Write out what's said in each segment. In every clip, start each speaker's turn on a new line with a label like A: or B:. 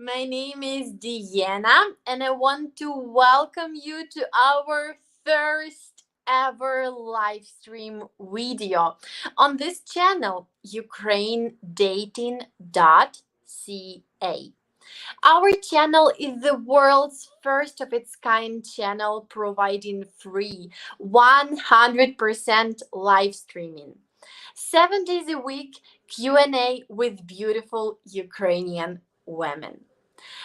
A: My name is Diana, and I want to welcome you to our first ever live stream video on this channel, ukrainedating.ca. Our channel is the world's first of its kind channel providing free 100% live streaming. 7 days a week Q&A with beautiful Ukrainian women.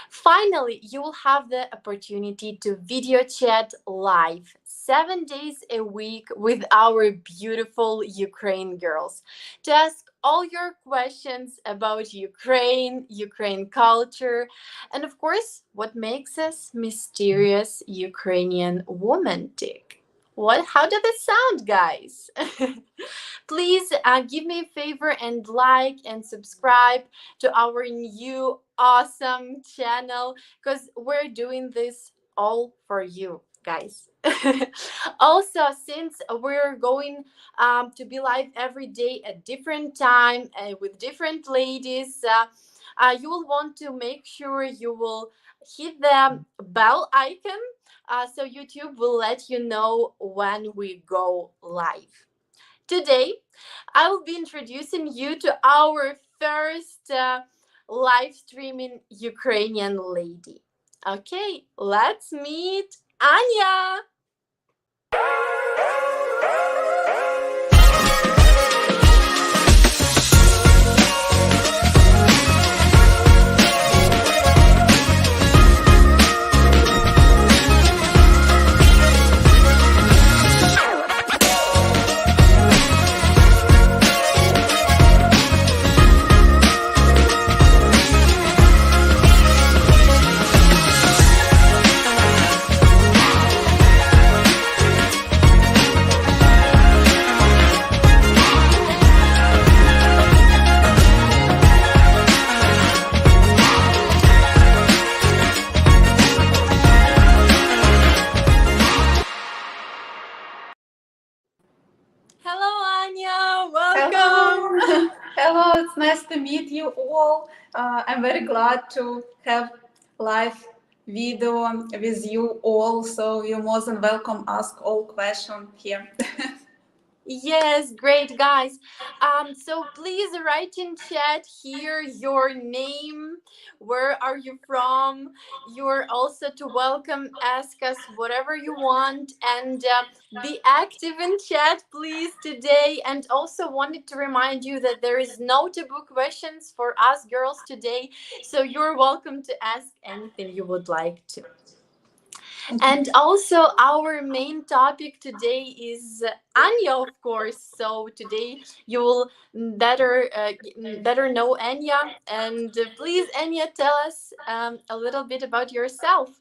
A: Finally, you will have the opportunity to video chat live 7 days a week with our beautiful Ukraine girls to ask all your questions about Ukraine culture, and of course, what makes us mysterious Ukrainian woman tick. How does it sound, guys? Please give me a favor and like and subscribe to our new awesome channel because we're doing this all for you guys. Also, since we're going to be live every day at different time with different ladies, you will want to make sure you will hit the bell icon so YouTube will let you know when we go live. Today, I will be introducing you to our first live streaming Ukrainian lady. Okay, let's meet Anya. Hello, Anya. Welcome.
B: Hello. Hello, it's nice to meet you all. I'm very glad to have live video with you all. So you're more than welcome. Ask all questions here.
A: Yes, great, guys. So please write in chat here your name, where are you from. You're also to welcome, ask us whatever you want, and be active in chat, please, today. And also wanted to remind you that there is no taboo questions for us girls today, so you're welcome to ask anything you would like to. And also, our main topic today is Anya, of course. So today you will better know Anya. And please, Anya, tell us a little bit about yourself.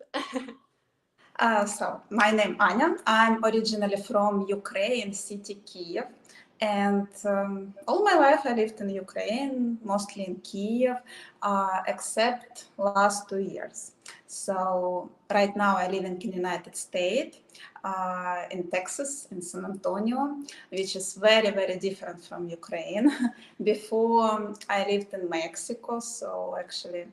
B: So my name Anya. I'm originally from Ukraine, city Kyiv. And all my life I lived in Ukraine, mostly in Kyiv, except last 2 years. So right now I live in the United States, in Texas, in San Antonio, which is very, very different from Ukraine. Before I lived in Mexico, so actually,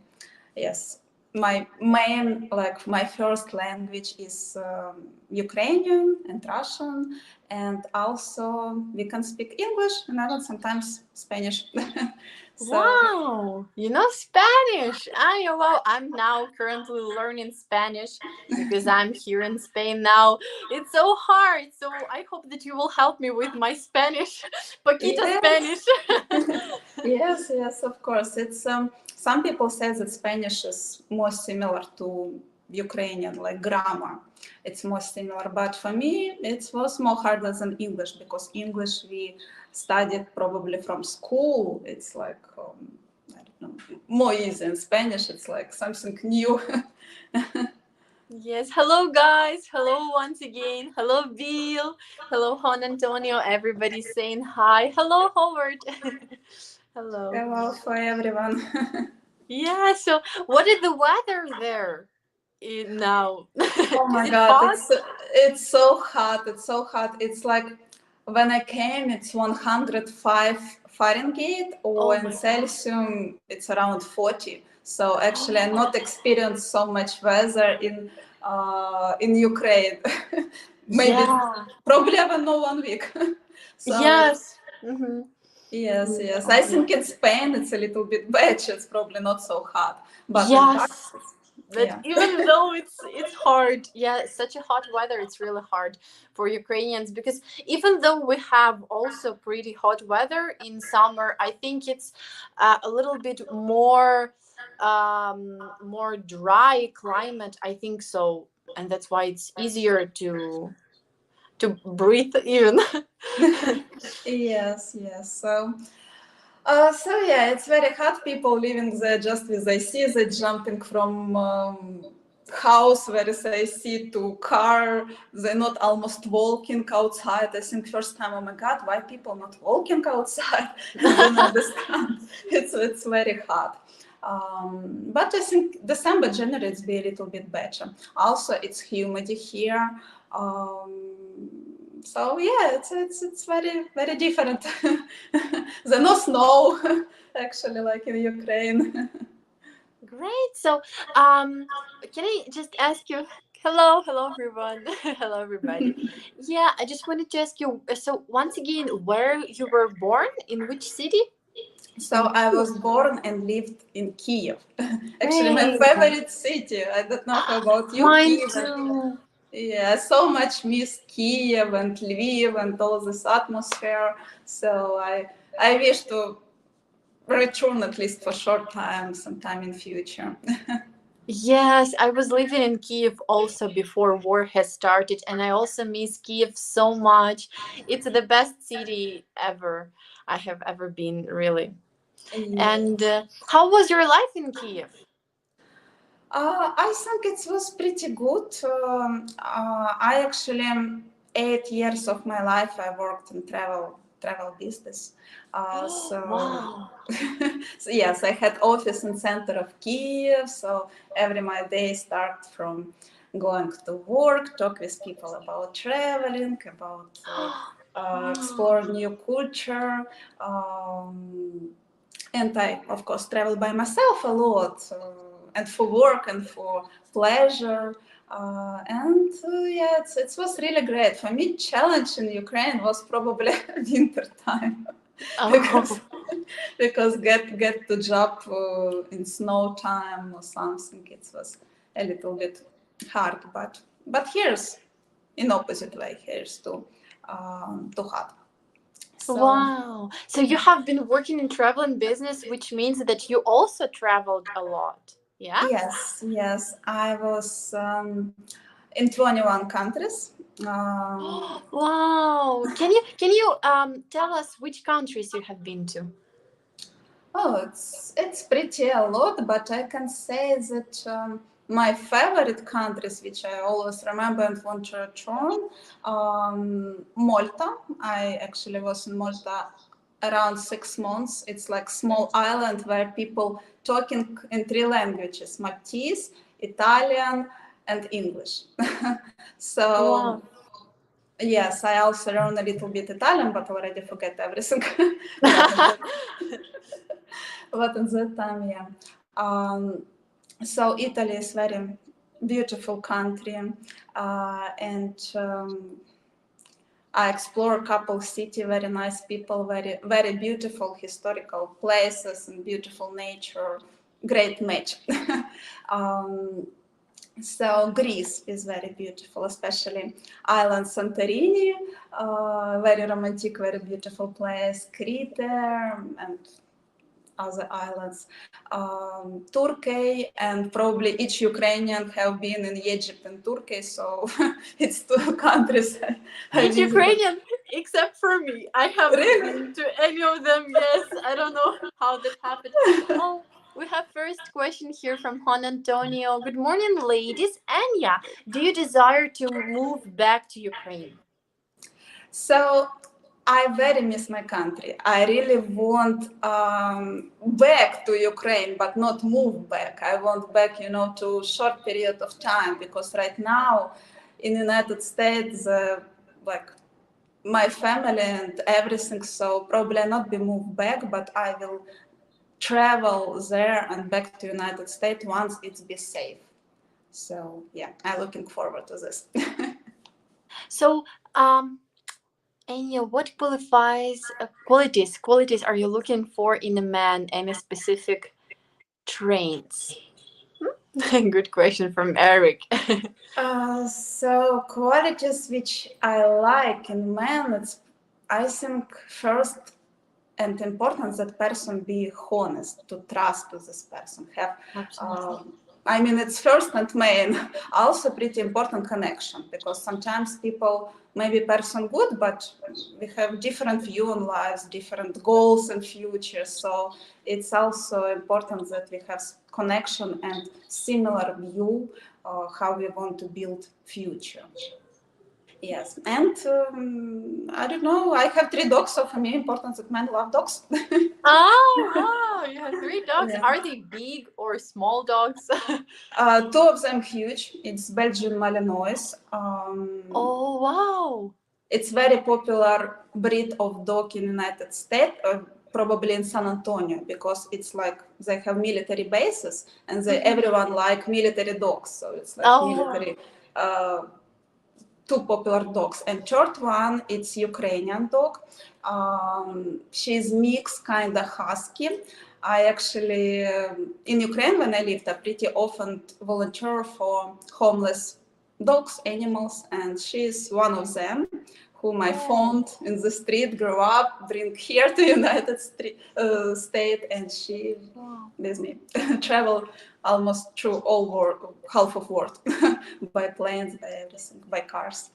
B: yes, my main, like my first language is Ukrainian and Russian, and also we can speak English and even sometimes Spanish.
A: So, wow, you know Spanish. Well, I'm now currently learning Spanish because I'm here in Spain now. It's so hard, so I hope that you will help me with my Spanish. Poquito Spanish.
B: Yes, of course. It's some people say that Spanish is more similar to Ukrainian, like grammar. It's more similar, but for me, it was more harder than English because English we studied probably from school. It's like I don't know, more easy. In Spanish, it's like something new.
A: Yes. Hello, guys. Hello once again. Hello, Bill. Hello, Juan Antonio. Everybody's saying hi. Hello, Howard. Hello.
B: Hello for everyone.
A: Yeah. So, what is the weather there now?
B: Oh my God! It's so hot. It's so hot. It's like when I came, it's 105 Fahrenheit, or
A: Oh
B: in
A: my God.
B: Celsius, it's around 40. So actually, I not experienced so much weather in Ukraine. Maybe,
A: Yeah.
B: probably even no 1 week. So it's,
A: Yes. Mm-hmm.
B: yes. I
A: Mm-hmm.
B: think in Spain it's a little bit better. It's probably not so hot, but in
A: Yes.
B: Paris,
A: But
B: yeah.
A: even though it's hard, yeah, such a hot weather, it's really hard for Ukrainians because even though we have also pretty hot weather in summer, I think it's a little bit more dry climate. I think so, and that's why it's easier to breathe even.
B: Yes. So yeah, it's very hard. People living there just with AC, they jumping from house where is AC to car. They're not almost walking outside. I think first time, oh my God, why people not walking outside? I don't understand. It's very hard. But I think December, January, it's be a little bit better. Also, it's humidity here. So yeah, it's very different. There's no snow actually like in Ukraine.
A: Great. So, um, can I just ask you? Hello, everyone. Hello, everybody. Yeah, I just wanted to ask you. So, once again, where you were born? In which city?
B: So I was born and lived in Kyiv. Actually, my
A: Great.
B: favorite city. I don't know how about you,
A: Mine
B: Kyiv.
A: too.
B: Yeah, so much miss Kyiv and Lviv and all this atmosphere. So I wish to return at least for short time, sometime in future.
A: Yes, I was living in Kyiv also before war has started, and I also miss Kyiv so much. It's the best city ever I have ever been, really. And
B: Yes.
A: how was your life in Kyiv?
B: I think it was pretty good. I actually 8 years of my life I worked in travel business. So,
A: Wow.
B: so yes, I had office in center of Kyiv. So every my day start from going to work, talk with people about traveling, about
A: Wow.
B: explore new culture. Um, and I, of course, travel by myself a lot, and for work and for pleasure. Yeah, it was really great. For me, challenge in Ukraine was probably winter time because
A: Oh,
B: get the job in snow time or something. It was a little bit hard, but here's in opposite way. Here's too hot. So.
A: wow. So you have been working in travel and business, which means that you also traveled a lot. Yeah?
B: Yes, I was in 21 countries. Um,
A: Wow. Can you tell us which countries you have been to?
B: it's pretty a lot, but I can say that my favorite countries, which I always remember and want to return, Malta. I actually was in Malta around 6 months. It's like small island where people talking in three languages: Maltese, Italian, and English. So
A: Wow.
B: yes, I also learned a little bit Italian, but already forget everything. but, in that, but in that time, yeah. So Italy is very beautiful country, and I explore a couple city, very nice people, very beautiful historical places and beautiful nature. Great match. um, So Greece is very beautiful, especially island Santorini, very romantic, very beautiful place. Crete and other islands. Turkey, and probably each Ukrainian have been in Egypt and Turkey, so it's two countries I
A: Each
B: visited.
A: Ukrainian, except for me. I haven't
B: Really?
A: been to any of them. Yes, I don't know how that happened. Oh, we have first question here from Juan Antonio. Good morning, ladies. Anya, do you desire to move back to Ukraine?
B: So I very miss my country. I really want back to Ukraine, but not move back. I want back, to short period of time, because right now in United States, like my family and everything, so probably not be moved back, but I will travel there and back to United States once it's be safe. So yeah, I'm looking forward to this.
A: So, Anya, what qualities are you looking for in a man? Any specific traits? Good question from Eric.
B: So qualities which I like in men, it's I think first and important that person be honest, to trust to this person, have
A: Absolutely.
B: I mean it's first and main. Also pretty important connection, because sometimes people maybe person good, but we have different view on lives, different goals and future, so it's also important that we have connection and similar view how we want to build future. Yes, and I don't know. I have 3 dogs, so for me, important that men love dogs.
A: Oh, wow. You have 3 dogs.
B: Yeah.
A: Are they big or small dogs?
B: 2 of them huge. It's Belgian Malinois.
A: Oh, wow.
B: It's very popular breed of dog in United States, probably in San Antonio, because it's like they have military bases and everyone like military dogs. So it's like
A: Oh,
B: military. 2 popular dogs, and third one it's Ukrainian dog. She's mixed, kind of husky. I actually in Ukraine when I lived, I pretty often volunteer for homeless dogs, animals, and she's one of them whom I found in the street, grew up, bring here to United States, and she with me travel almost through all world, half of world, by planes, by everything, by cars.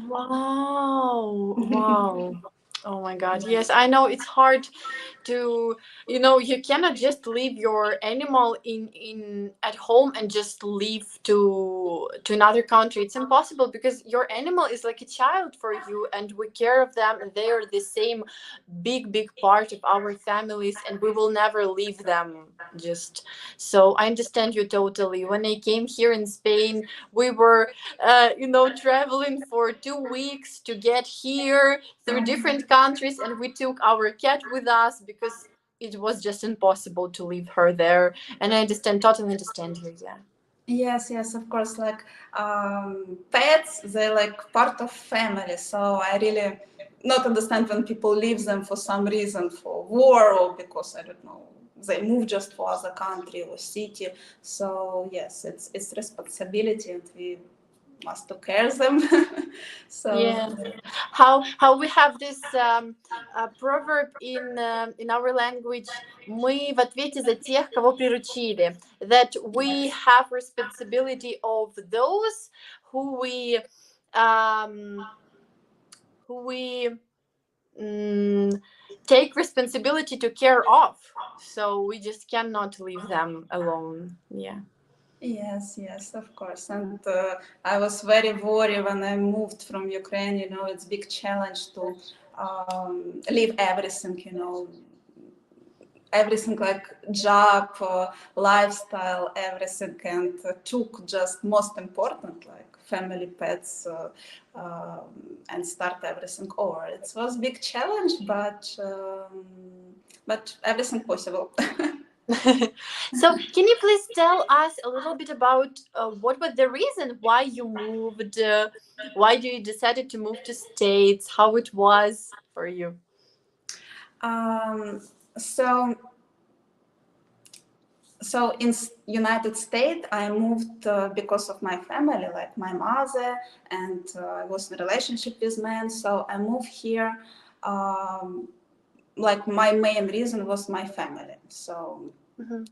A: wow. Wow. Oh my God. Yes, I know it's hard to, you cannot just leave your animal in at home and just leave to another country. It's impossible because your animal is like a child for you, and we care of them, and they are the same big part of our families, and we will never leave them. Just so I understand you totally. When I came here in Spain, we were traveling for 2 weeks to get here through different countries, and we took our cat with us because it was just impossible to leave her there. And I totally understand you. Yeah.
B: Yes, of course. Like pets, they're like part of family. So I really not understand when people leave them for some reason, for war or because I don't know, they move just for other country or city. So yes, it's responsibility, and we must take care of them. So
A: Yeah. How we have this proverb in our language. Мы в ответе за тех, кого приручили. That we have responsibility of those who we um, who we take responsibility to care of. So we just cannot leave them alone. Yeah.
B: yes, of course. And I was very worried when I moved from Ukraine. You know, it's big challenge to leave everything. You know, everything like job, lifestyle, everything, and took just most important like family, pets, and start everything over. It was big challenge, but everything possible.
A: So, can you please tell us a little bit about what was the reason why you moved? Why do you decided to move to States? How it was for you?
B: um, so so in United States, I moved because of my family, like my mother, and I was in a relationship with men. So I moved here. Like my main reason was my family. So.
A: Mm-hmm.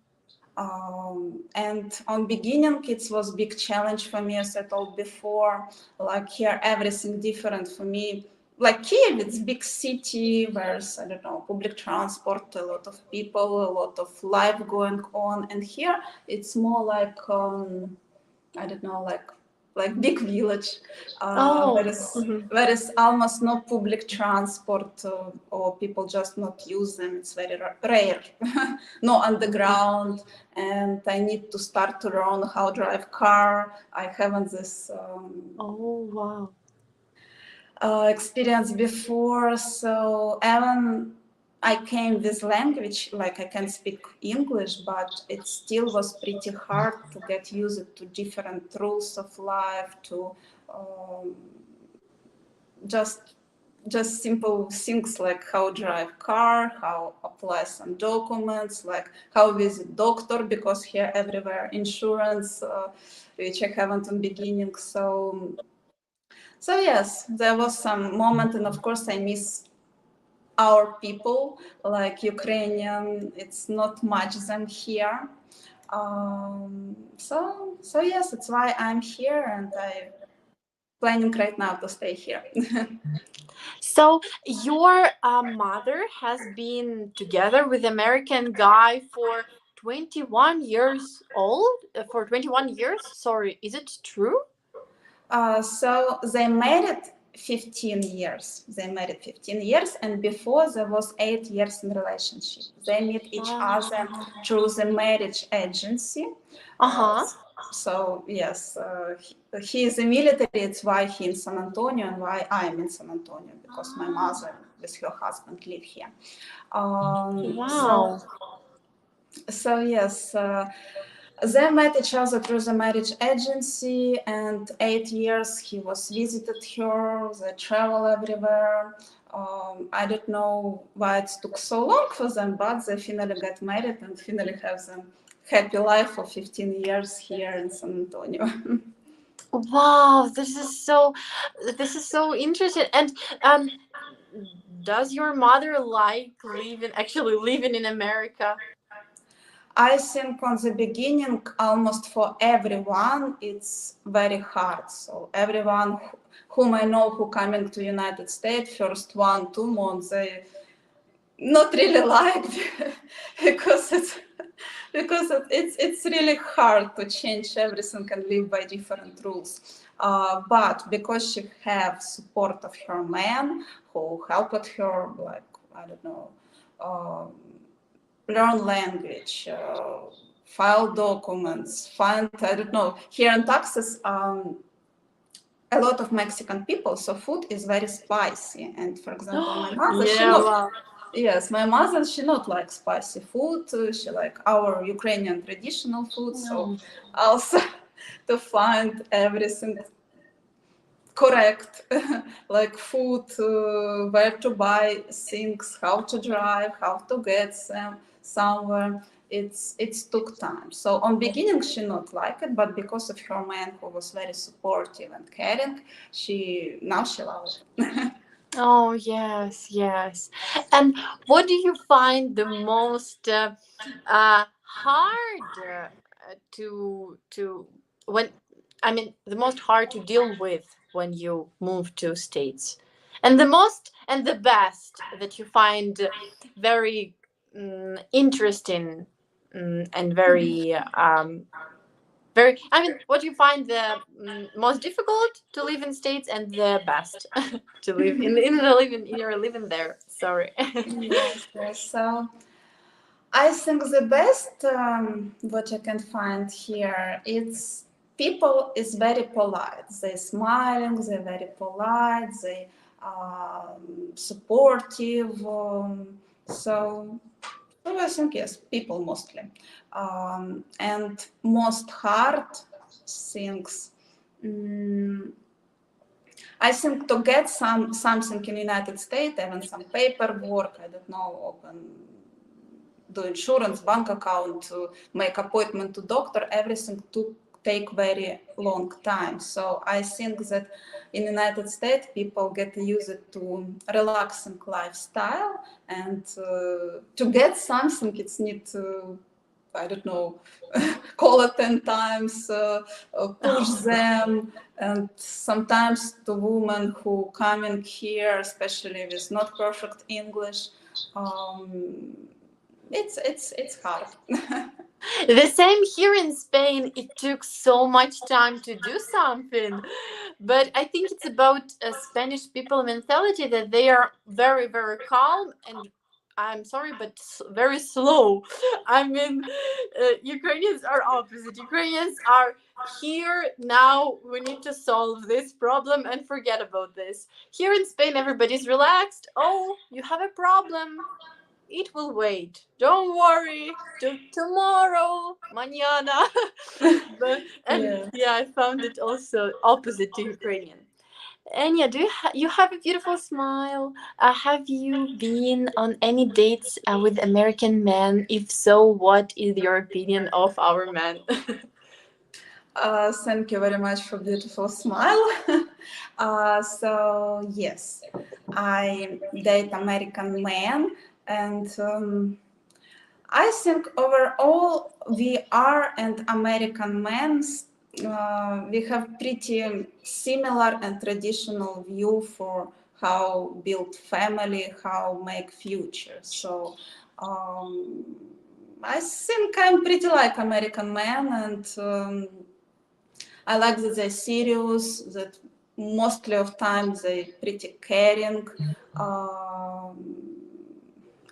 B: And on beginning, it was big challenge for me, as I told before. Like here, everything different for me. Like Kyiv, it's big city where I don't know, public transport, a lot of people, a lot of life going on. And here, it's more like I don't know, like big village.
A: Oh.
B: There is almost no public transport, or people just not use them. It's very rare. No underground, and I need to start to learn how drive car. I haven't this.
A: Oh wow.
B: experience before. So even I came with language, like I can speak English, but it still was pretty hard to get used to different rules of life, to um, just just simple things like how drive car, how apply some documents, like how visit doctor, because here everywhere insurance, which I haven't in beginning. So yes, there was some moment, and of course I miss our people, like Ukrainian. It's not much them here. So yes, it's why I'm here, and I planning right now to stay here.
A: So your mother has been together with American guy for 21 years old? For 21 years? Sorry, is it true?
B: So they married 15 years. They married 15 years, and before there was 8 years in relationship. They meet each other through the marriage agency.
A: Uh-huh.
B: So yes, he is a military. It's why he in San Antonio and why I'm in San Antonio, because my mother with her husband live here.
A: Wow.
B: So yes, they met each other through the marriage agency, and 8 years he was visited her. They travel everywhere. I don't know why it took so long for them, but they finally got married and finally have them happy life for 15 years here in San Antonio.
A: Wow, this is so interesting. And does your mother like living in America?
B: I think on the beginning, almost for everyone, it's very hard. So everyone whom I know who coming to United States, first 1-2 months, they not really like because it's really hard to change everything and live by different rules. But because she have support of her man who helped her, like I don't know. Learn language, file documents, find, I don't know, here in Texas, a lot of Mexican people, so food is very spicy. And for example, my mother, she
A: Yeah,
B: not,
A: wow.
B: yes, my mother, she not like spicy food. She like our Ukrainian traditional food. So
A: No.
B: also to find everything correct, like food, where to buy things, how to drive, how to get them somewhere. It's took time. So on beginning she not like it, but because of her man who was very supportive and caring, she loves it.
A: Oh, yes, yes. And what do you find the most hard to when I mean the most hard to deal with when you move to states, and the best that you find very interesting, and very, I mean, what do you find the most difficult to live in states, and the best to live in your living there? Sorry.
B: Yes, yes. So I think the best what I can find here, it's people is very polite. They smiling, they're very polite, they supportive. So I think yes, people mostly. And most hard things. mm, I think to get something in United States, even some paperwork, I don't know, open do insurance, bank account, to make appointment to doctor, everything to take very long time. So I think that in United States people get used to relaxing lifestyle, and to get something it's need to, I don't know, call it 10 times, push them. And sometimes the women who come in here, especially with not perfect English, um, it's hard.
A: The same here in Spain. It took so much time to do something, but I think it's about Spanish people mentality, that they are very, very calm and I'm sorry, but very slow. I mean, Ukrainians are opposite. Ukrainians are here now. We need to solve this problem and forget about this. Here in Spain, everybody's relaxed. Oh, you have a problem. It will wait. Don't worry. Tomorrow, mañana. But and
B: Yeah.
A: yeah, I found it also opposite to Ukrainian. Anya, do you have a beautiful smile? Have you been on any dates with American men? If so, what is your opinion of our men?
B: Thank you very much for beautiful smile. So yes, I date American men, and I think overall we are and American men we have pretty similar and traditional view for how build family, how make future. So um, I think I'm pretty like American man, and I like that they're serious, that mostly of times they're pretty caring. Um,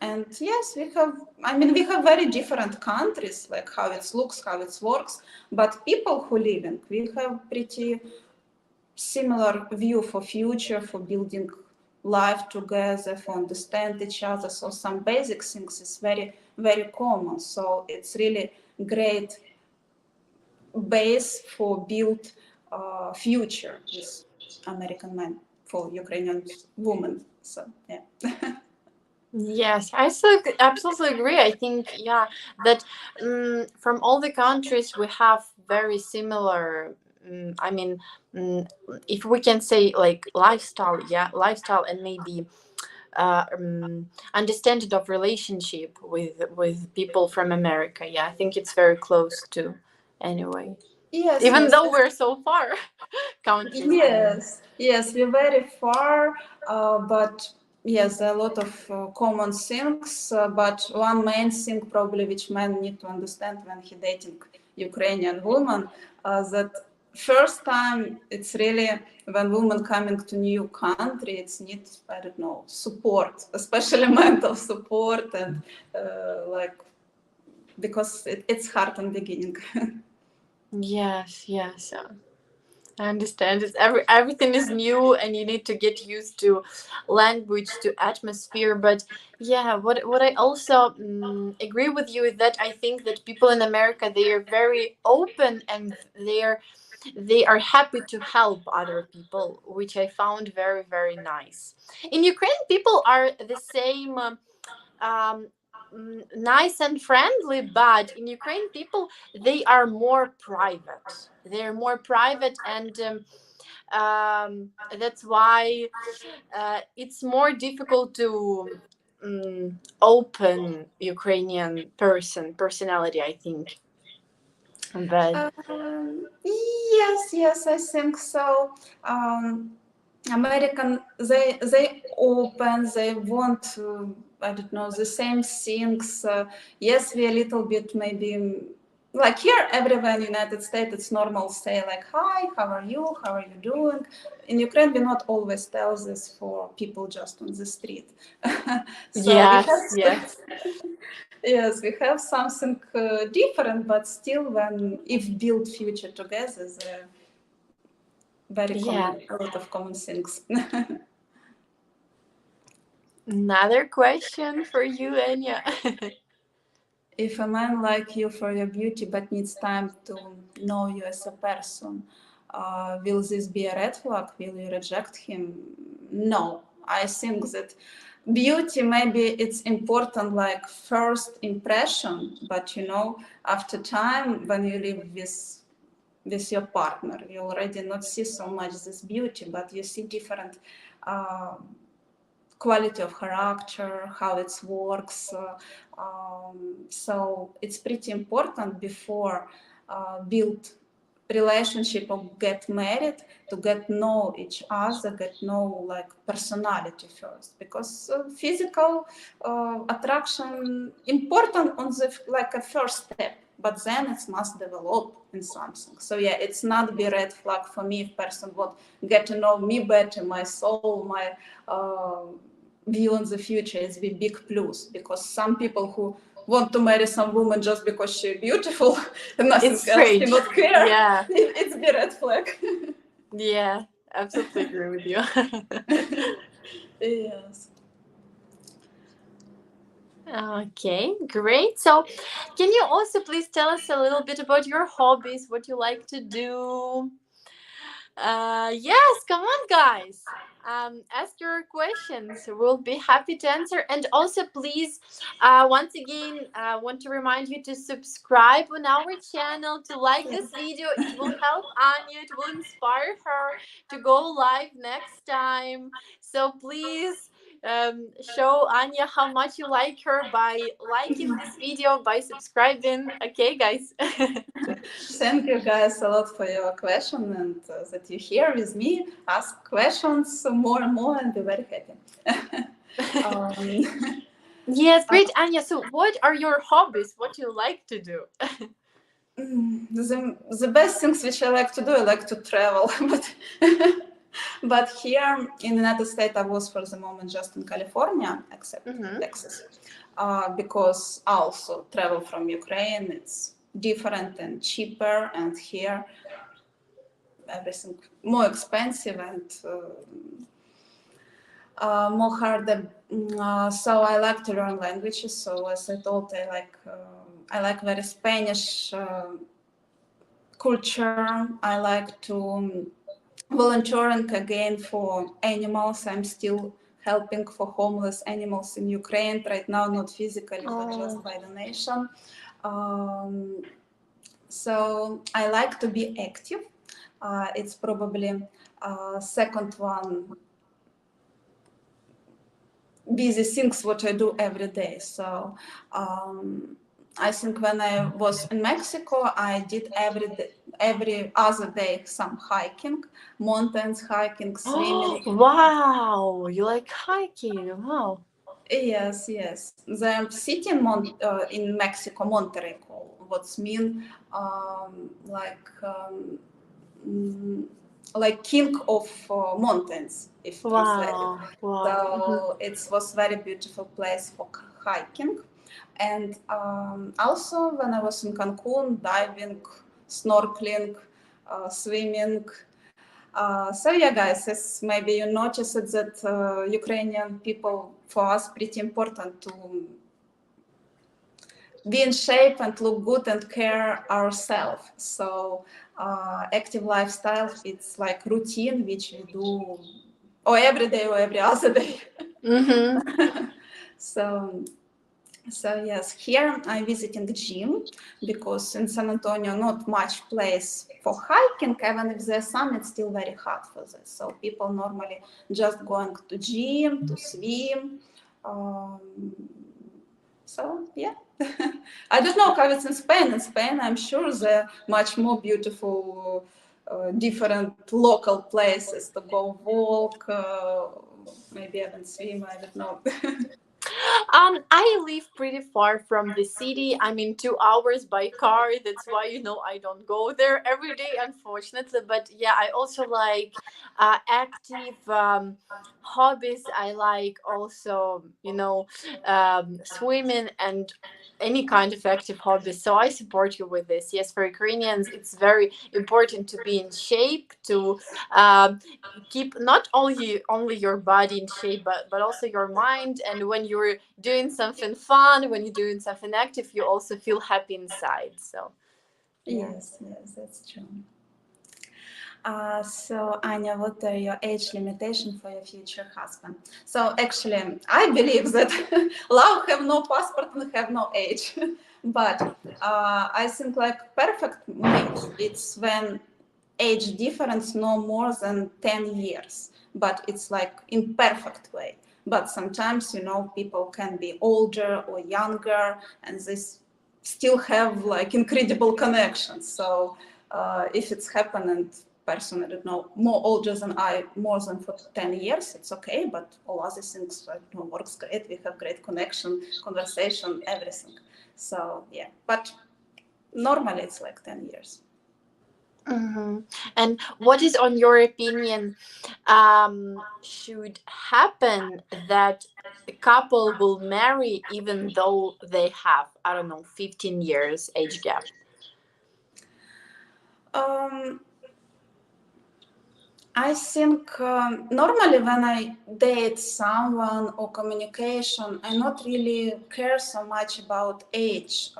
B: and yes, we have very different countries, like how it looks, how it works, but people who live in, we have pretty similar view for future, for building life together, for understand each other. So some basic things is very, very common. So it's really great base for build future with American men for Ukrainian women. So yeah.
A: Yes, I absolutely agree. I think, yeah, that from all the countries we have very similar. I mean, mm, if we can say like lifestyle, yeah, lifestyle, and maybe understanding of relationship with people from America. Yeah, I think it's very close to. Anyway,
B: Yes,
A: even
B: yes.
A: though we're so far, countries. I mean.
B: Yes, yes, we're very far, but yes, there are a lot of common things. But one main thing probably which men need to understand when he dating Ukrainian woman, that first time it's really when women coming to new country, it's need, I don't know, support, especially mental support, and like because it's hard in beginning.
A: Yes, yes. I understand. Everything is new, and you need to get used to language, to atmosphere. But yeah, what I also agree with you is that I think that people in America, they are very open, and they are happy to help other people, which I found very very nice. In Ukraine, people are the same. Um, Nice and friendly, but in Ukraine, people, they are more private. They're more private, and that's why it's more difficult to open Ukrainian personality, I think. But
B: Yes, yes, I think so. American, they open, they want to, I don't know, the same things. Yes, we a little bit maybe like here everywhere in the United States it's normal say like hi, how are you doing. In Ukraine we not always tell this for people just on the street. So we have
A: yes, yes,
B: yes, we have something different, but still when if build future together, they're very
A: yeah.
B: common, a lot of common things.
A: Another question for you, Anya.
B: If a man like you for your beauty but needs time to know you as a person, will this be a red flag? Will you reject him? No. I think that beauty maybe it's important like first impression, but you know, after time when you live with your partner, you already not see so much this beauty, but you see different uh, quality of character, how it works. So it's pretty important before build relationship or get married to get know each other, get know like personality first, because physical attraction important on the like a first step, but then it must develop in something. So yeah, it's not be red flag for me if person would get to know me better, my soul, my view on the future is the big plus, because some people who want to marry some woman just because she's beautiful and nothing
A: It's
B: else,
A: strange.
B: cannot care.
A: Yeah.
B: It's the red flag.
A: Yeah, absolutely agree with you.
B: Yes.
A: Okay, great. So, can you also please tell us a little bit about your hobbies, what you like to do? Yes, come on, guys. Ask your questions. We'll be happy to answer. And also, please, once again, want to remind you to subscribe on our channel, to like this video. It will help Anya. It will inspire her to go live next time. So please. Show Anya how much you like her by liking this video, by subscribing. Okay, guys.
B: Thank you guys a lot for your question, and that you're here with me. Ask questions more and more, and be very happy.
A: Yes, great, Anya. So, what are your hobbies? What do you like to do?
B: The best things which I like to do, I like to travel, but here in the United States, I was for the moment just in California, except Texas, because also travel from Ukraine, it's different and cheaper, and here everything more expensive and more harder. So I like to learn languages. So as I told, I like very Spanish culture. I like to volunteering again for animals. I'm still helping for homeless animals in Ukraine right now, not physically, but just by donation. So I like to be active. It's probably second one busy things what I do every day. So I think when I was in Mexico, I did every other day some hiking, mountains, hiking, swimming.
A: Wow, you like hiking? Wow.
B: Yes, yes. The city in Mexico, Monterrey, what's mean like king of mountains, if translated.
A: Wow.
B: So it was very beautiful place for hiking. And also when I was in Cancun, diving, snorkeling, swimming. So yeah, guys, as maybe you noticed that Ukrainian people, for us, pretty important to be in shape and look good and care ourselves. So active lifestyle, it's like routine which we do or every day or every other day. So yes, here I'm visiting gym because in San Antonio not much place for hiking. Even if there's sun, it's still very hot for this. So people normally just going to gym to swim. So yeah, I don't know how it's in Spain. In Spain, I'm sure there are much more beautiful, different local places to go walk, maybe even swim. I don't know.
A: I live pretty far from the city. I mean, 2 hours by car. That's why, I don't go there every day, unfortunately. But yeah, I also like active hobbies. I like also, swimming and any kind of active hobbies. So I support you with this. Yes, for Ukrainians, it's very important to be in shape, to keep not only your body in shape, but also your mind. And when you're doing something fun, when you're doing something active, you also feel happy inside. So
B: yes, that's true. So Anya, what are your age limitations for your future husband? So actually, I believe that love have no passport and have no age. But I think like perfect mate, it's when age difference no more than 10 years, but it's like in perfect way. But sometimes, people can be older or younger, and this still have like incredible connections. So if it's happened and person, I don't know, more older than I, more than for 10 years, it's okay, but all other things, works great. We have great connection, conversation, everything. So yeah, but normally it's like 10 years.
A: Hmm. And what is, on your opinion, should happen that a couple will marry even though they have, I don't know, 15 years age gap?
B: Um, I think normally when I date someone or communication, I not really care so much about age.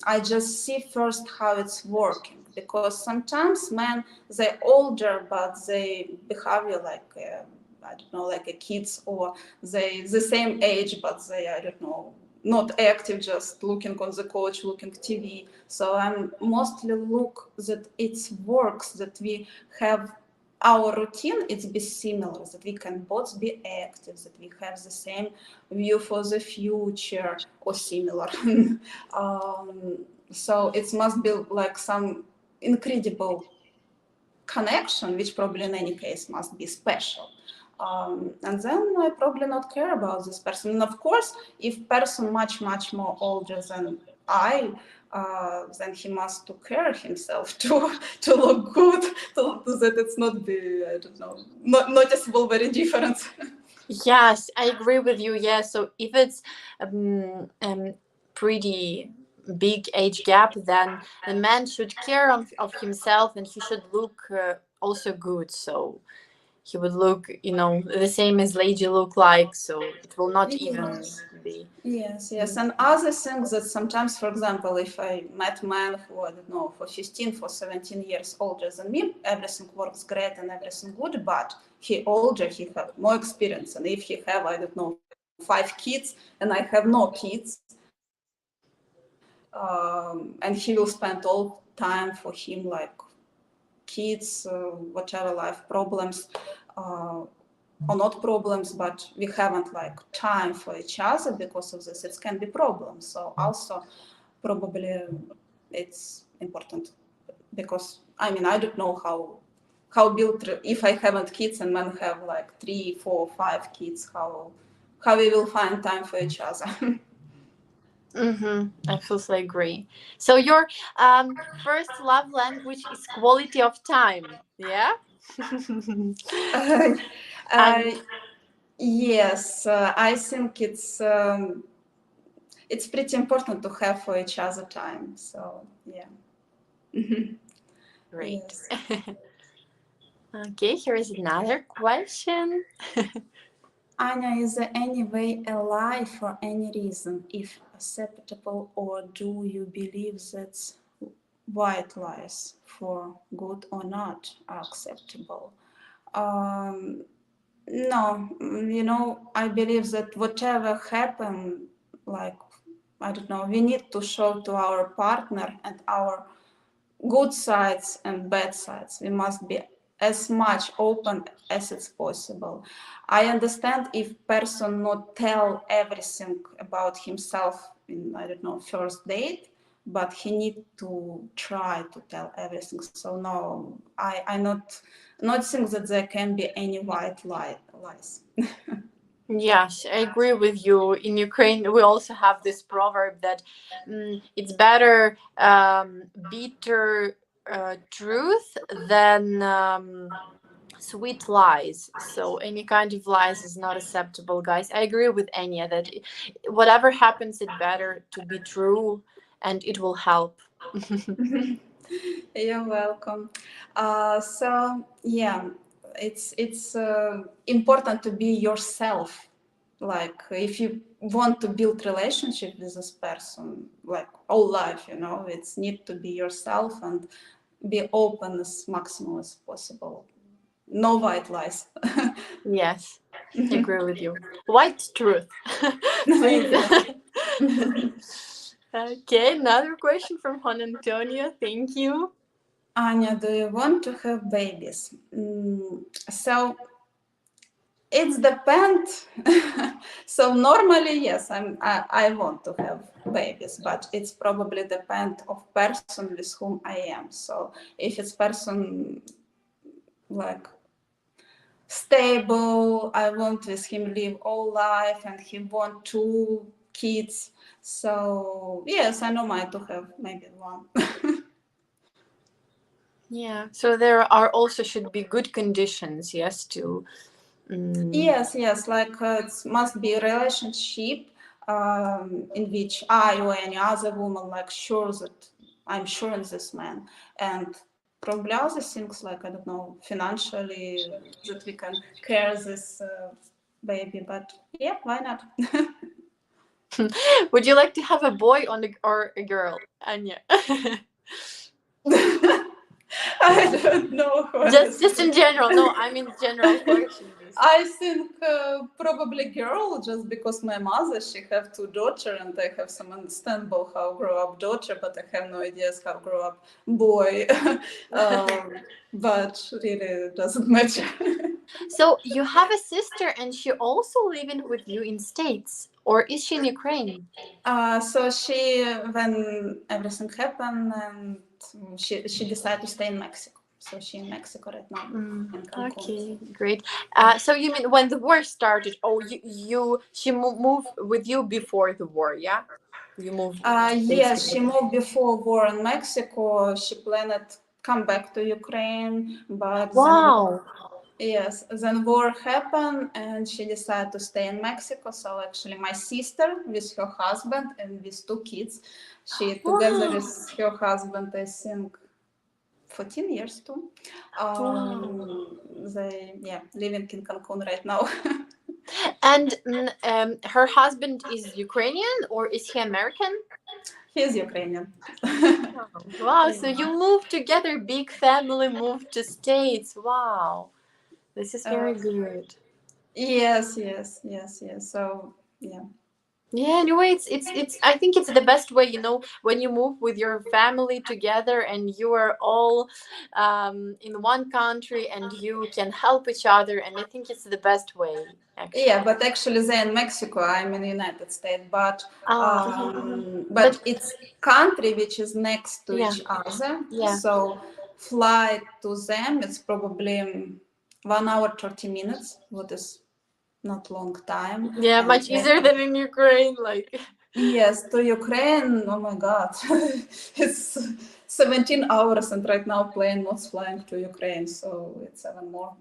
B: I just see first how it's working, because sometimes men, they're older but they behave like I don't know, like a kids, or they the same age but they, I don't know, not active, just looking on the couch, looking TV. So I'm mostly look that it works, that we have our routine, it's be similar, that we can both be active, that we have the same view for the future or similar. So it must be like some incredible connection, which probably in any case must be special. And then I probably not care about this person. And of course, if person much more older than I, then he must to care himself to look good, to that it's not be, I don't know, not noticeable very difference.
A: Yes, I agree with you. Yeah, so if it's pretty big age gap, then the man should care of himself, and he should look also good. So he would look, the same as lady look like. So it will not even
B: Yes.
A: be.
B: Yes. And other things that sometimes, for example, if I met man who, I don't know, for 15, for 17 years older than me, everything works great and everything good, but he older, he have more experience. And if he have, I don't know, 5 kids and I have no kids, and he will spend all time for him, like kids, whatever life problems, or not problems, but we haven't like time for each other because of this, it can be problems. So also probably it's important, because I mean, I don't know how build, if I haven't kids and men have like 3, 4, 5 kids, how we will find time for each other.
A: Mm-hmm. I absolutely agree. So your first love language is quality of time. Yeah.
B: uh, uh,
A: And
B: yes, I think it's pretty important to have for each other time. So yeah.
A: great.
B: Yes.
A: Okay, here is another question.
B: Anya, is there any way a lie for any reason, if acceptable, or do you believe that white lies, for good or not, are acceptable? Um, no, I believe that whatever happened, like, I don't know, we need to show to our partner and our good sides and bad sides. We must be as much open as it's possible. I understand if person not tell everything about himself in, I don't know, first date, but he need to try to tell everything. So no, I not think that there can be any white lies.
A: Yes, I agree with you. In Ukraine, we also have this proverb that it's better bitter truth than sweet lies. So any kind of lies is not acceptable, guys. I agree with Anya that whatever happens, it's better to be true, and it will help.
B: You're welcome. So yeah, it's important to be yourself. Like if you want to build relationship with this person, like all life, it's need to be yourself and be open as maximum as possible. No white lies.
A: Yes, I agree with you. White truth, please.
B: Exactly.
A: Okay, another question from Juan Antonio. Thank you.
B: Anya, do you want to have babies? So it's depend. So normally, yes, I want to have babies, but it's probably depend of person with whom I am. So if it's person like stable, I want with him live all life, and he want 2 kids. So yes, I know mine to have maybe one.
A: Yeah. So there are also should be good conditions, yes, to.
B: Yes, like it must be a relationship in which I or any other woman like sure that I'm sure in this man, and probably other things like I don't know financially that we can care this baby. But yeah, why not?
A: Would you like to have a boy or a girl, Anya?
B: I don't know
A: just
B: honestly.
A: in general. No, I mean general question. This.
B: I think probably girl, just because my mother, she have two daughter, and I have some understandable how grow up daughter, but I have no ideas how grow up boy. But really doesn't matter.
A: So you have a sister, and she also living with you in States, or is she in Ukraine?
B: So she, when everything happened, and she decided to stay in Mexico. So she in Mexico right now in Cancun.
A: Okay, great. So you mean when the war started? Oh, she moved with you before the war, yeah? You moved to States
B: Yes, she
A: together.
B: moved before war in Mexico. She planned come back to Ukraine, but then
A: Wow.
B: yes, then war happened and she decided to stay in Mexico. So actually my sister with her husband and with two kids, she together
A: Wow.
B: with her husband, I think 14 years too.
A: Wow.
B: They living in Cancun right now.
A: And her husband is Ukrainian or is he American?
B: He's Ukrainian.
A: Wow, so
B: Yeah.
A: you moved together, big family moved to States. Wow. This is
B: Uh,
A: very good.
B: yes. So yeah.
A: Yeah, anyway, it's I think it's the best way, when you move with your family together and you are all in one country and you can help each other, and I think it's the best way,
B: Yeah,
A: actually.
B: but actually they're in Mexico. I'm in the United States,
A: But
B: but it's country which is next to
A: yeah,
B: each other.
A: yeah.
B: So flight to them it's probably 1 hour 30 minutes, what is not long time.
A: Yeah,
B: And
A: much easier than in Ukraine, like.
B: yes, to Ukraine, oh my God, it's 17 hours, and right now plane not flying to Ukraine, so it's even more.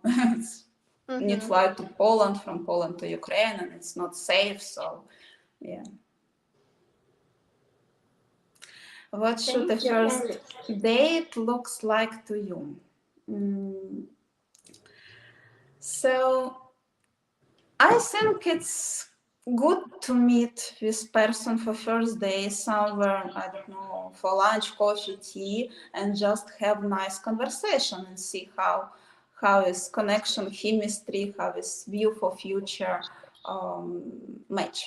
B: Need
A: Mhm.
B: fly to Poland, from Poland to Ukraine, and it's not safe. So, yeah. What should the
A: Thank you.
B: first date looks like to you? So, I think it's good to meet this person for first day somewhere, I don't know, for lunch, coffee, tea, and just have nice conversation and see how is connection, chemistry, how is view for future match.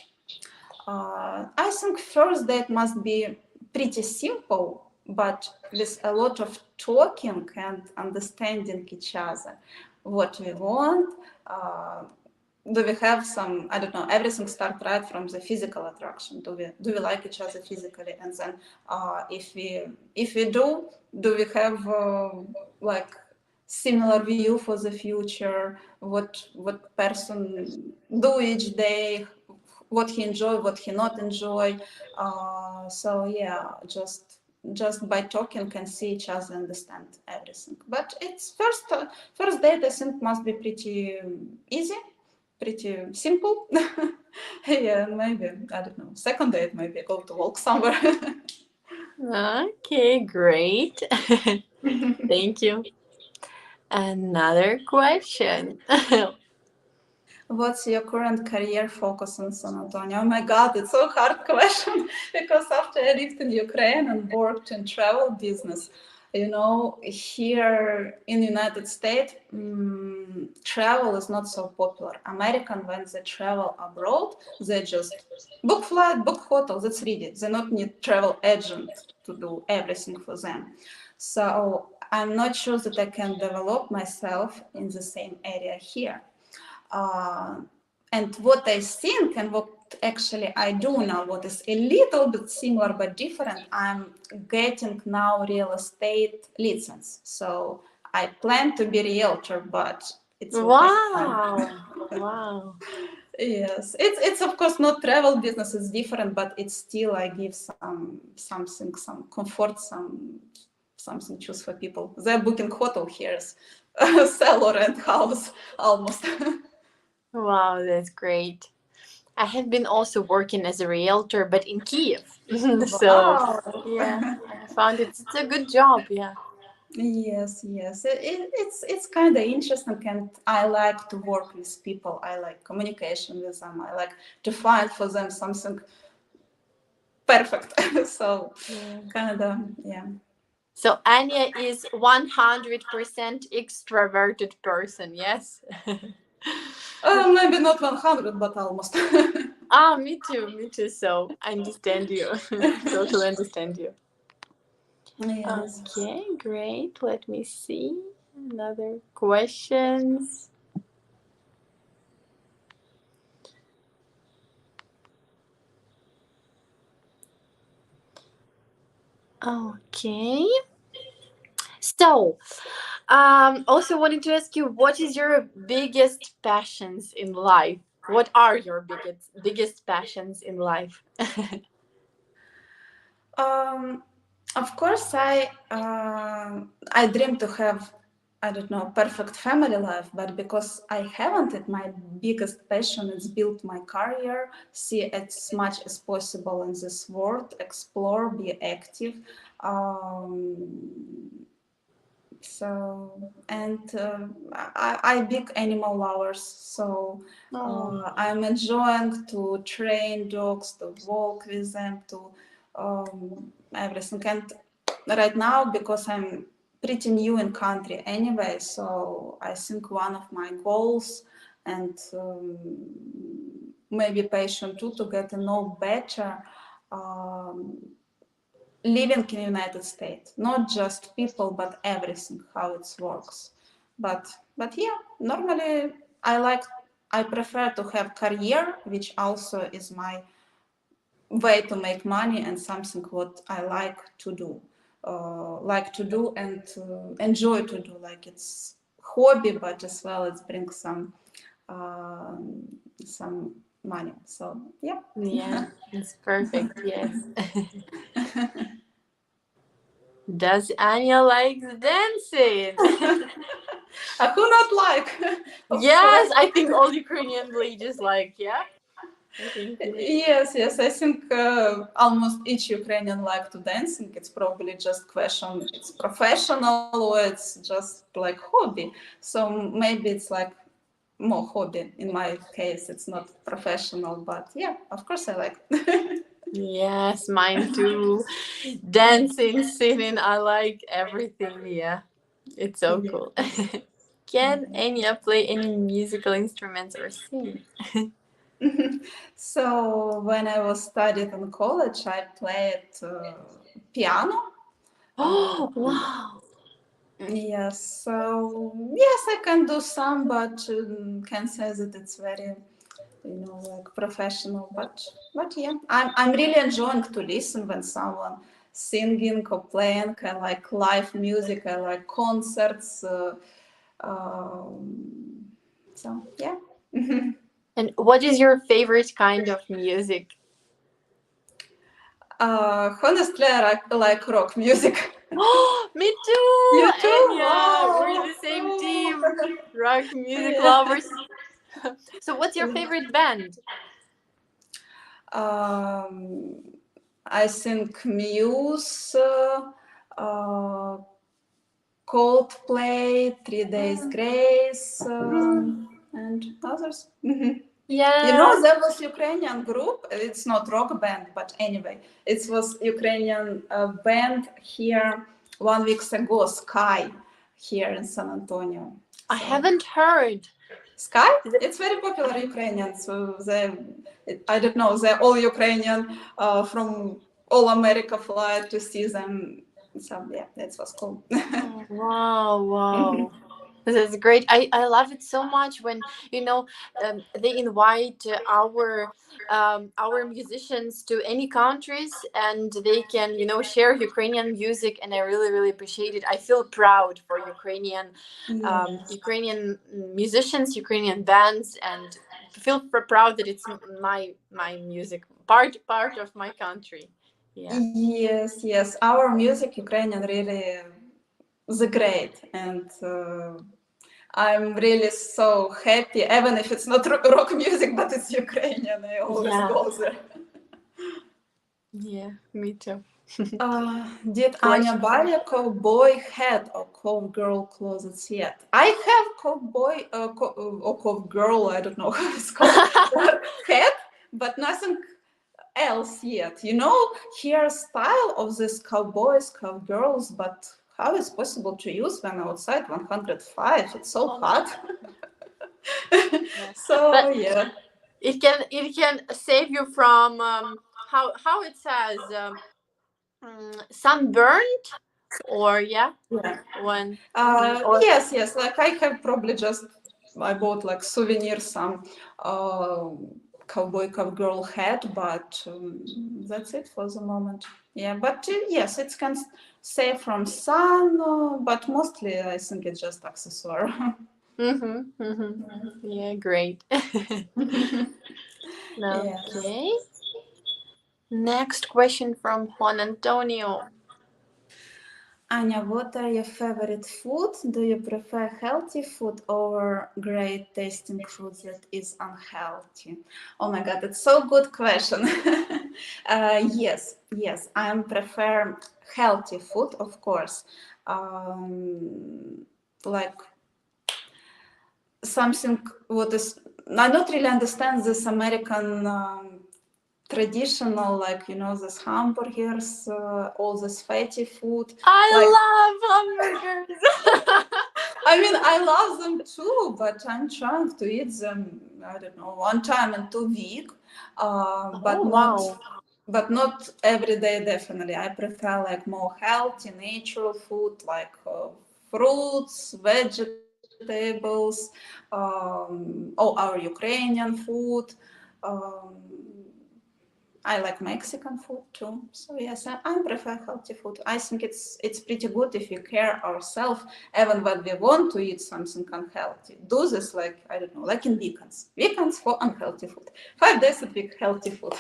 B: I think first date must be pretty simple, but with a lot of talking and understanding each other, what we want. Do we have some, I don't know, everything start right from the physical attraction. Do we like each other physically? And then if we do we have like similar view for the future, what person do each day, what he enjoy, what he not enjoy. So yeah, just by talking can see each other, understand everything. But it's first date I think must be pretty easy, pretty simple. Yeah, maybe I don't know. Second date maybe go to walk somewhere.
A: Okay, great. Thank you. Another question.
B: What's your current career focus in San Antonio? Oh my God, it's so hard question because after I lived in Ukraine and worked in travel business, here in the United States, travel is not so popular. American, when they travel abroad, they just book flight, book hotel, that's ready. They not need travel agent to do everything for them. So I'm not sure that I can develop myself in the same area here. Uh, and what I think and what actually I do now, what is a little bit similar but different, I'm getting now real estate license. So I plan to be realtor, but it will take time.
A: Wow. Wow.
B: Yes, it's of course not travel business, it's different, but it's still I give some something, some comfort, something choose for people. They're booking hotel here, sell or rent house almost.
A: Wow, that's great. I have been also working as a realtor, but in Kyiv. So,
B: Wow.
A: yeah, I found it's a good job. Yeah.
B: Yes, yes. It's kind of interesting, and I like to work with people. I like communication with them. I like to find for them something perfect. So,
A: Yeah.
B: kind of, yeah.
A: So Anya is 100% extroverted person. Yes.
B: Maybe not 100, but almost.
A: Ah, me too. Me too. So I understand you. Totally understand you.
B: Yes.
A: Okay, great. Let me see. Another questions. Okay. So, also wanted to ask you, what is your biggest passions in life? What are your biggest passions in life?
B: Um, of course, I dream to have, I don't know, perfect family life, but because I haven't it, my biggest passion is build my career, see as much as possible in this world, explore, be active. Um, so and I big animal lovers, so
A: Oh,
B: I'm enjoying to train dogs, to walk with them, to everything. And right now, because I'm pretty new in country anyway, so I think one of my goals and maybe passion too, to get to know better um, living in United States, not just people, but everything, how it works. But yeah, normally I prefer to have career, which also is my way to make money and something what I like to do and enjoy to do. Like it's hobby, but as well it brings some money. So yeah.
A: yeah, it's perfect. Yes. Does Anya likes dancing?
B: Who not like? Of
A: Yes,
B: course.
A: I think all Ukrainian ladies like. Yeah, I think.
B: Yes, yes. I think almost each Ukrainian like to dancing. It's probably just question. It's professional or it's just like hobby. So maybe it's like more hobby. In my case, it's not professional, but yeah, of course I like.
A: Yes, mine too. Dancing, singing, I like everything. Yeah, it's so cool.
B: Yes.
A: Can Anya play any musical instruments or sing?
B: So when I was studying in college, I played piano.
A: Oh,
B: Um,
A: wow.
B: Yes, so yes, I can do some, but can say that it's very, like professional. But yeah, I'm really enjoying to listen when someone singing or playing. I like live music. I like concerts. Um, so yeah.
A: And what is your favorite kind of music?
B: Honestly, I like rock music.
A: Oh, me too!
B: You
A: And
B: too?
A: yeah, we're
B: Wow!
A: the same team.
B: Oh.
A: Rock music
B: Yeah.
A: lovers. So, what's your favorite band?
B: Um, I think Muse, uh, Coldplay, 3 Days Grace,
A: Mm,
B: and others.
A: yeah.
B: There was Ukrainian group. It's not rock band, but anyway, it was Ukrainian band here 1 week ago. Sky here in San Antonio.
A: I
B: So
A: haven't heard.
B: Sky, it's very popular Ukrainian. So I don't know, they're all Ukrainian from all America fly to see them. So yeah, that was cool.
A: Oh, wow, wow. This is great. I love it so much when they invite our musicians to any countries and they can share Ukrainian music, and I really really appreciate it. I feel proud for
B: Yes.
A: Ukrainian musicians, Ukrainian bands, and feel proud that it's my music part of my country. Yeah.
B: Yes. Our music, Ukrainian, really is great, and I'm really so happy, even if it's not rock music, but it's Ukrainian. I always
A: Yeah.
B: go there.
A: Yeah. Me too.
B: Did Anya
A: Question.
B: buy a cowboy hat or cowgirl clothes yet? I have cowboy or cowgirl, I don't know how it's called, hat, but nothing else yet. You know, hairstyle of these cowboys, cowgirls, but how is possible to use when outside 105? It's so
A: Oh,
B: hot.
A: yeah.
B: So
A: But
B: yeah.
A: it can save you from how it says sunburned, or yeah,
B: Yeah.
A: when or
B: Yes. Like I have probably just I bought like souvenir some uh, cowboy cowgirl hat, but that's it for the moment. Yeah, but yes, it can save from sun, but mostly I think it's just accessory.
A: Yeah, great.
B: Yes.
A: Okay. Next question from Juan Antonio.
B: Anya, what are your favorite food? Do you prefer healthy food or great tasting food that is unhealthy? Oh my God, it's so good question. Yes, I prefer healthy food, of course. Like something what is I don't really understand this American traditional, like you know, this hamburgers, all this fatty food, like
A: I love hamburgers.
B: I mean, I love them too, but I'm trying to eat them, I don't know, one time in 2 weeks,
A: Oh, wow.
B: but not every day, definitely. I prefer like more healthy, natural food, like fruits, vegetables, or our Ukrainian food. Um, I like Mexican food too. So yes, I prefer healthy food. I think it's pretty good if we care ourselves, even when we want to eat something unhealthy. Do this like I don't know, like in weekends. Weekends for unhealthy food. 5 days a week healthy food,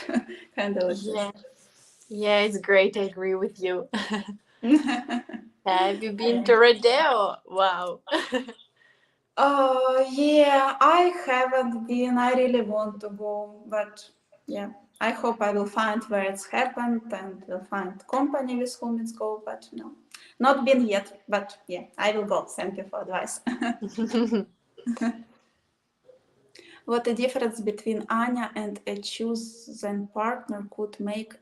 B: kind of like this.
A: Yeah. Yeah, it's great. I agree with you. Have you been to Rodeo? Wow.
B: Oh yeah, I haven't been. I really want to go, but yeah, I hope I will find where it's happened and will find company with whom it's go. But no, not been yet. But yeah, I will go. Thank you for advice. What the difference between Anya and a chosen partner could make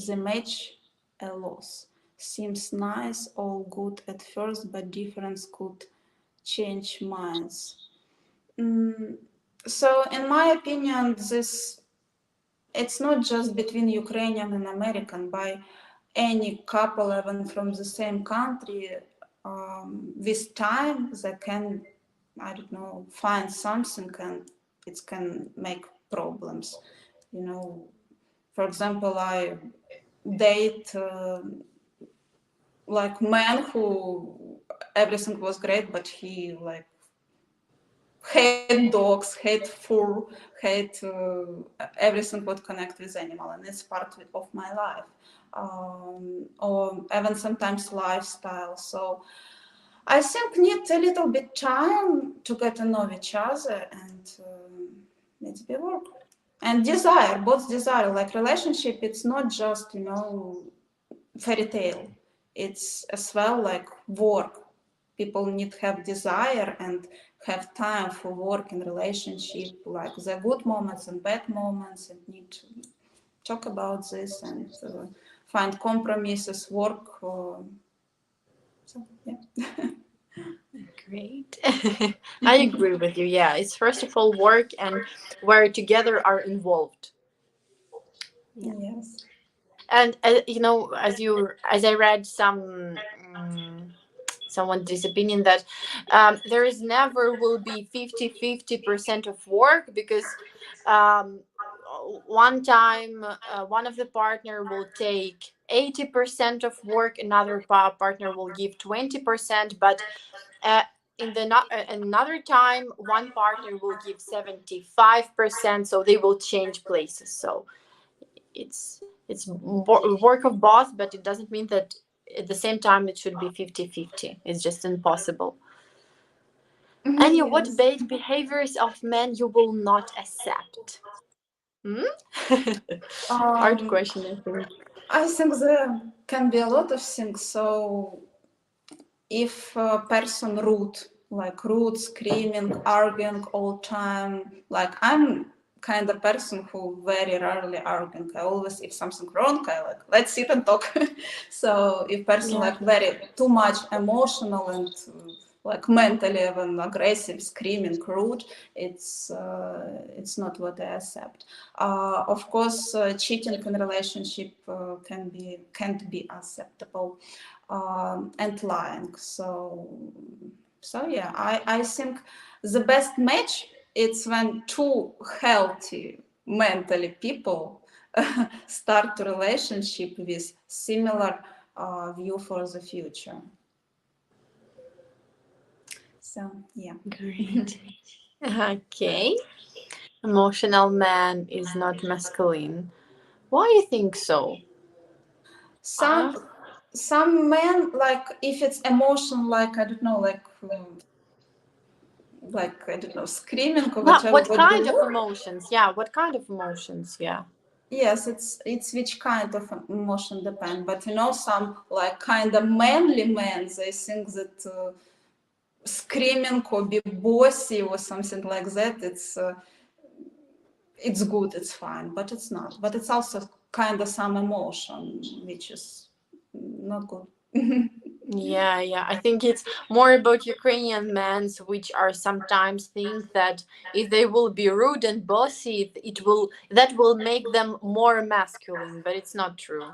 B: the match a loss? Seems nice, all good at first, but difference could change minds. Mm, so, in my opinion, this it's not just between Ukrainian and American. By any couple, even from the same country, with time they can, I don't know, find something and it can make problems. You know, for example, I date like man who everything was great, but he like hate dogs, hate fur, hate everything what connect with animal, and it's part of my life. Or even sometimes lifestyle. So I think need a little bit time to get to know each other and it's be work. And desire, both desire, like relationship, it's not just, you know, fairy tale. It's as well like work. People need to have desire and have time for work and relationship, like the good moments and bad moments, and need to talk about this and find compromises, work. So, yeah.
A: Great. I agree with you. Yeah, it's first of all work and where together are involved. Yeah.
B: Yes.
A: And as I read someone's opinion that there is never will be 50-50% of work, because um, one time one of the partner will take 80% of work, another partner will give 20%, but uh, in the another time one partner will give 75%, so they will change places. So it's it's work of both, but it doesn't mean that at the same time it should be 50-50. It's just impossible. Anya, what
B: Yes.
A: behaviors of men you will not accept? Hmm? Hard
B: Um,
A: question, I think.
B: I think there can be a lot of things. So if a person rude, screaming, arguing all time, like I'm kind of person who very rarely arguing. I always, if something wrong, I like, let's sit and talk. So if person
A: Yeah.
B: like very too much emotional and like mentally even aggressive, screaming, rude, it's not what I accept. Of course, cheating in relationship can't be acceptable, and lying. So yeah, I think the best match it's when two healthy mentally people start a relationship with similar view for the future. So yeah.
A: Great. Okay. Emotional man is not masculine. Why you think so?
B: Some
A: Uh,
B: some men like if it's emotion like I don't know like I don't know screaming or whatever
A: what
B: what they
A: kind of
B: want.
A: emotions? Yeah, what kind of emotions? Yeah.
B: Yes, it's which kind of emotion depend, but you know some like kind of manly men they think that screaming or be bossy or something like that it's good, it's fine, but it's not. But it's also kind of some emotion which is not good.
A: Yeah, yeah. I think it's more about Ukrainian men, which are sometimes think that if they will be rude and bossy, it will that will make them more masculine, but it's not true.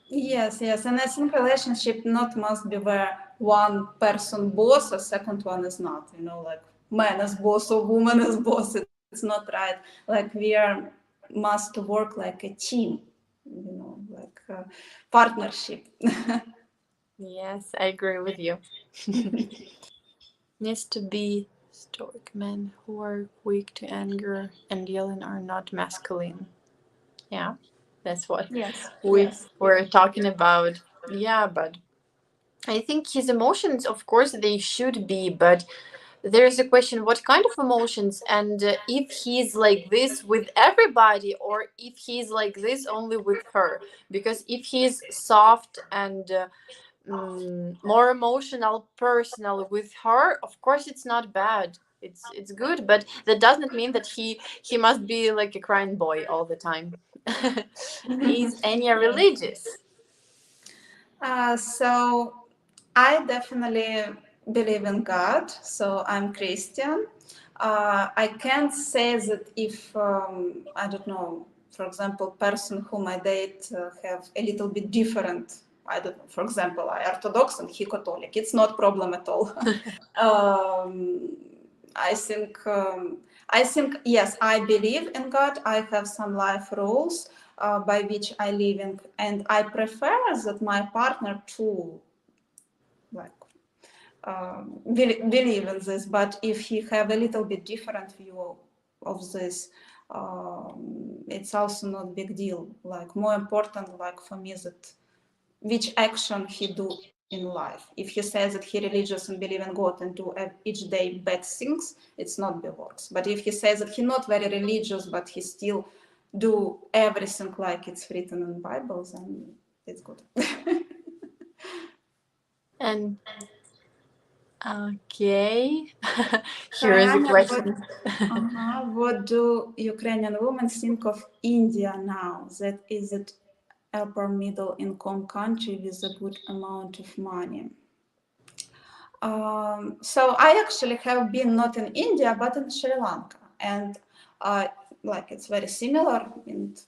B: Yes, yes, and I think relationship not must be where one person boss, a second one is not. You know, like man is boss or woman is boss. It's not right. Like we are must work like a team. You know, like a partnership.
A: Yes, I agree with you. Needs to be stoic men who are quick to anger and yelling are not masculine. Yeah, that's what
B: Yes,
A: we
B: yes.
A: were talking about. Yeah, but I think his emotions, of course, they should be, but there's a question what kind of emotions, and if he's like this with everybody or if he's like this only with her. Because if he's soft and more emotional, personal with her, of course, it's not bad. It's good, but that doesn't mean that he must be like a crying boy all the time. Is Anya
B: Yes.
A: religious?
B: So I definitely believe in God. So I'm Christian. I can't say that if I don't know, for example, person whom I date have a little bit different. I don't know. For example, I Orthodox and he Catholic. It's not problem at all. um, I think yes, I believe in God. I have some life rules by which I live in, and I prefer that my partner too like believe in this. But if he have a little bit different view of this, it's also not big deal. Like more important, like for me, that which action he do in life. If he says that he religious and believe in God and do each day bad things, it's not be works. But if he says that he not very religious, but he still do everything like it's written in Bible, then it's good.
A: And okay, here
B: Hi,
A: is a
B: Anya.
A: question.
B: What do Ukrainian women think of India now? That is it upper middle income country with a good amount of money. So I actually have been not in India but in Sri Lanka, and uh, like it's very similar and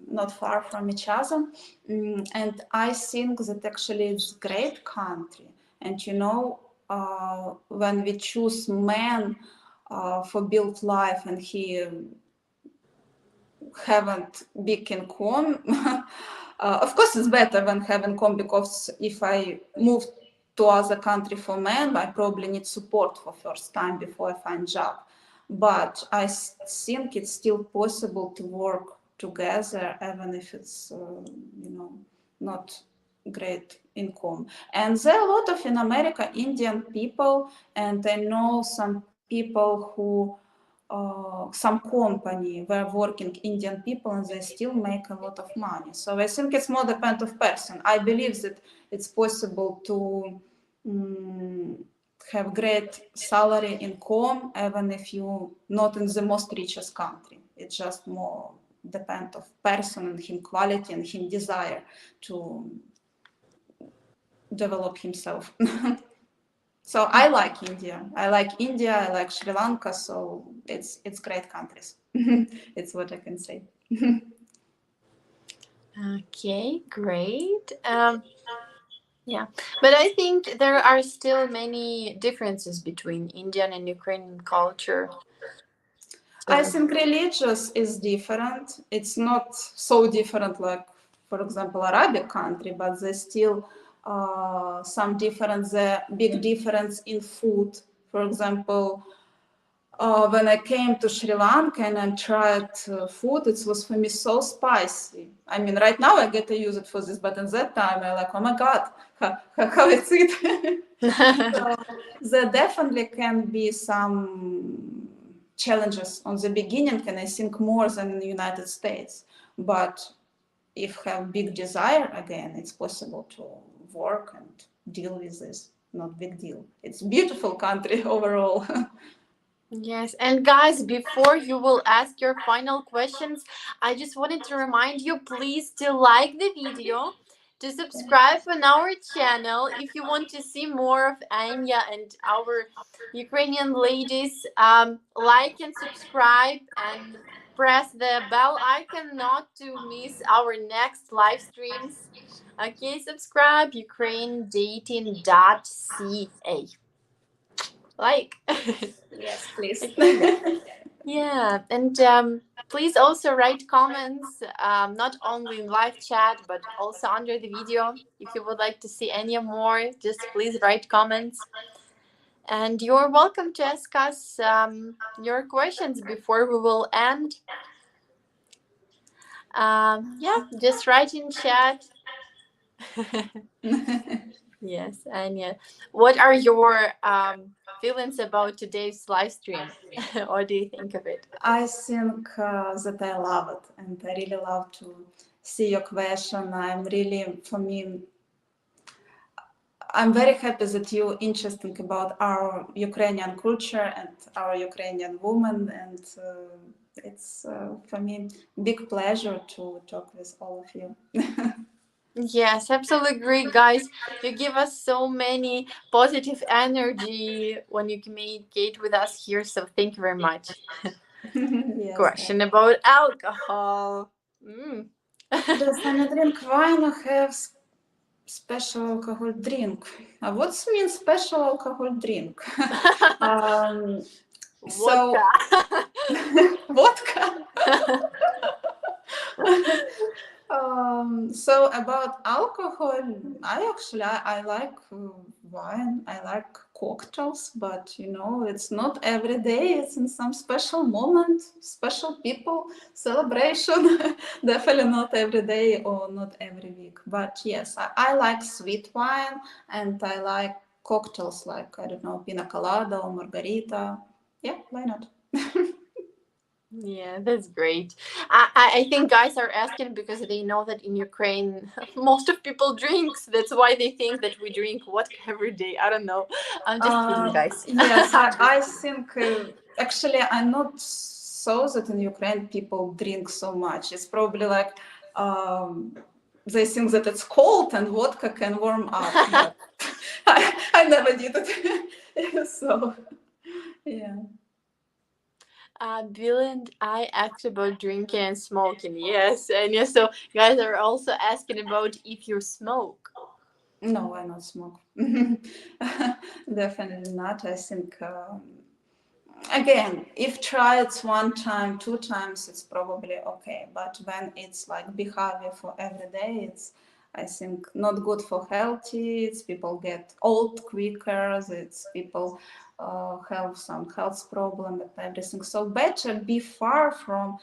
B: not far from each other. And I think that actually it's great country. And you know, when we choose man for build life and he haven't big income. Of course, it's better when have income because if I move to other country for men, I probably need support for first time before I find job. But I think it's still possible to work together, even if it's, not great income. And there are a lot of in America Indian people, and I know some people who, some company were working Indian people and they still make a lot of money. So I think it's more depend of person. I believe that it's possible to have great salary income even if you not in the most richest country. It's just more depend of person and him quality and him desire to develop himself. So I like India. I like Sri Lanka. So it's great countries. It's what I can say.
A: Okay, great. Yeah, but I think there are still many differences between Indian and Ukrainian culture.
B: I
A: So,
B: think religious is different. It's not so different like, for example, Arabic country, but there's still some difference, the big difference in food. For example, when I came to Sri Lanka and I tried food, it was for me so spicy. I mean, right now I get to use it for this, but in that time I like, oh my God, how is it? So there definitely can be some challenges on the beginning, and I think more than in the United States. But if have big desire again, it's possible to work and deal with this. Not big deal. It's beautiful country overall.
A: yes, and guys, before you will ask your final questions, I just wanted to remind you, please to like the video, to subscribe on our channel if you want to see more of Anya and our Ukrainian ladies. Like and subscribe and press the bell icon not to miss our next live streams. Okay, subscribe ukrainedating.ca. Like.
B: Yes, please.
A: Okay. Yeah, and please also write comments, not only in live chat, but also under the video. If you would like to see any more, just please write comments. And you're welcome to ask us your questions before we will end. Yeah, just write in chat. Yes, Anya. What are your feelings about today's live stream? What do you think of it?
B: I think that I love it, and I really love to see your question. I'm very happy that you're interested about our Ukrainian culture and our Ukrainian women, and it's for me big pleasure to talk with all of you.
A: Yes, absolutely agree, guys. You give us so many positive energy when you communicate with us here. So thank you very much.
B: Yes.
A: Question about alcohol. Mm.
B: Yes, when I drink wine, I have special alcohol drink. What means special alcohol drink? So
A: Vodka.
B: vodka. So about alcohol, I like wine. I like cocktails, but it's not every day. It's in some special moment, special people, celebration. Definitely not every day or not every week. But yes, I like sweet wine, and I like cocktails like, I don't know, pina colada or margarita. Yeah, why not?
A: Yeah, that's great. I think guys are asking because they know that in Ukraine most of people drinks. That's why they think that we drink vodka every day. I don't know. I'm just kidding, guys.
B: Yes,
A: I'm just
B: I
A: kidding.
B: think actually I'm not so that in Ukraine people drink so much. It's probably like they think that it's cold and vodka can warm up, but I never did it. So yeah.
A: Bill and I asked about drinking and smoking. Yes, and yes, so guys are also asking about if you smoke.
B: No, I not smoke. Definitely not. I think again, if try it one time, two times, it's probably okay. But when it's like behavior for every day, it's, I think, not good for healthy. It's people get old quicker. It's people have some health problem and everything. So better be far from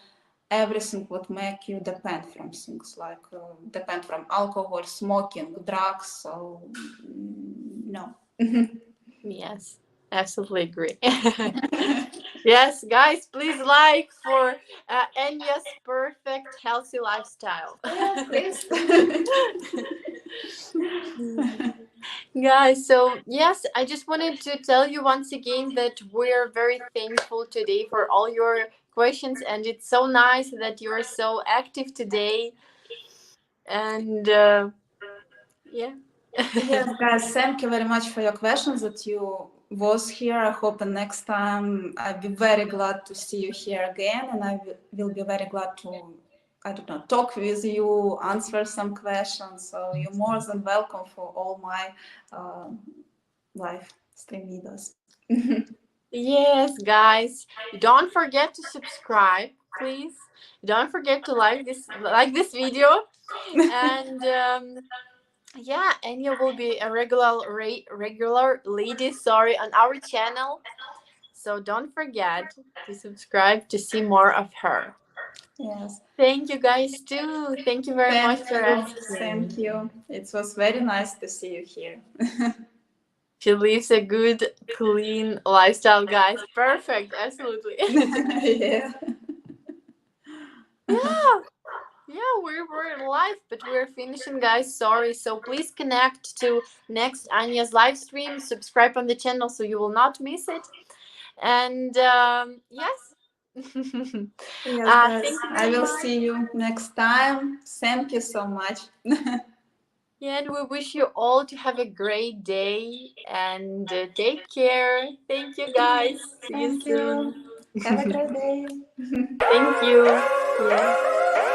B: everything would make you depend from things like depend from alcohol, smoking, drugs. So no.
A: Yes, absolutely agree. Yes, guys, please like for Anya's perfect healthy lifestyle.
B: Yes, please.
A: Guys, so yes, I just wanted to tell you once again that we're very thankful today for all your questions, and it's so nice that you're so active today. And yeah.
B: Yes, guys, thank you very much for your questions that you was here. I hope next time I'll be very glad to see you here again, and I will be very glad to, I don't know, talk with you, answer some questions. So you're more than welcome for all my live stream videos.
A: Yes, guys, don't forget to subscribe, please. Don't forget to like this video, and yeah, Anya will be a regular lady, sorry, on our channel. So don't forget to subscribe to see more of her.
B: Yes.
A: Thank you guys too. Thank you very much
B: Thank
A: for
B: you.
A: asking.
B: Thank you. It was very nice to see you here.
A: She lives a good, clean lifestyle, guys. Perfect, absolutely.
B: Yeah.
A: Yeah. Yeah, we're live, but we're finishing, guys. Sorry. So please connect to next Anya's live stream. Subscribe on the channel so you will not miss it. And yes.
B: Yes, guys,
A: Thank you
B: I
A: very
B: will
A: much.
B: see you next time. Thank you so much.
A: Yeah, and we wish you all to have a great day and take care. Thank you, guys. See you
B: Thank you.
A: soon.
B: Have a great day.
A: Thank you. Yeah.